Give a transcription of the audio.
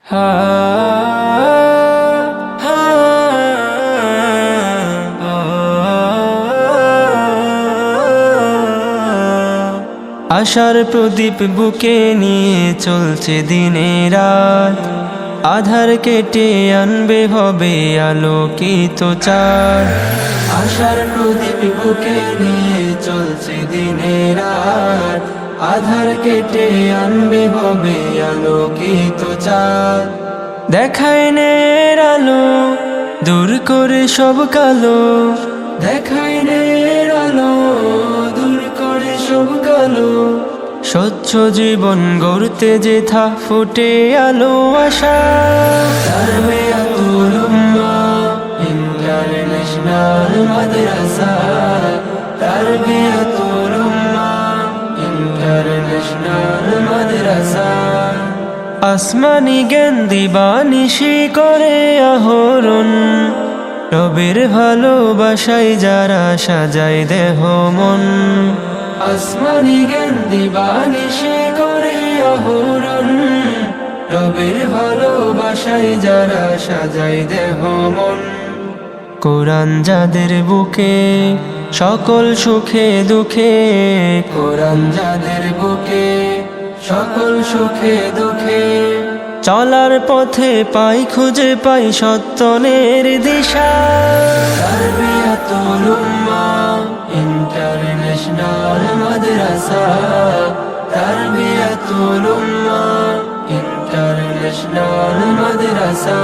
হা হা আশার প্রদীপ বুকে নিয়ে চলছে দিনের রাত, আধার কেটে আনবে হবে আলোকিত চাঁদ। আশার প্রদীপ বুকে নিয়ে চলছে দিনের রাত, আধার কেটে আনবে হবে আলোকিত চাঁদ। দেখায় নের আলো দূর করে সব কালো, দেখায় নের আলো দূর করে সব কালো। স্বচ্ছ জীবন গড়তে যেথা ফুটে আলো আশা। তারবিয়াতুল উম্মাহ ইন্টারন্যাশনাল মাদ্রাসা, তারবিয়াতুল উম্মাহ ইন্টারন্যাশনাল মাদ্রাসা। আসমানি জ্ঞান দিবানিশি করে আহরণ, রবের ভালোবাসায় যারা সাজায় দেহ মন। আসমানি জ্ঞান দিবানিশি করে আহরণ, রবের ভালোবাসায় যারা সাজায় দেহ মন। কোরআন যাদের বুকে সকল সুখে দুঃখে, কোরআন যাদের বুকে সকল সুখে দুঃখে। চলার পথে পাই খুঁজে পাই সত্যনের দিশা। তারবিয়াতুল উম্মাহ ইন্টারন্যাশনাল মাদ্রাসা, তারবিয়াতুল উম্মাহ ইন্টারন্যাশনাল মাদ্রাসা।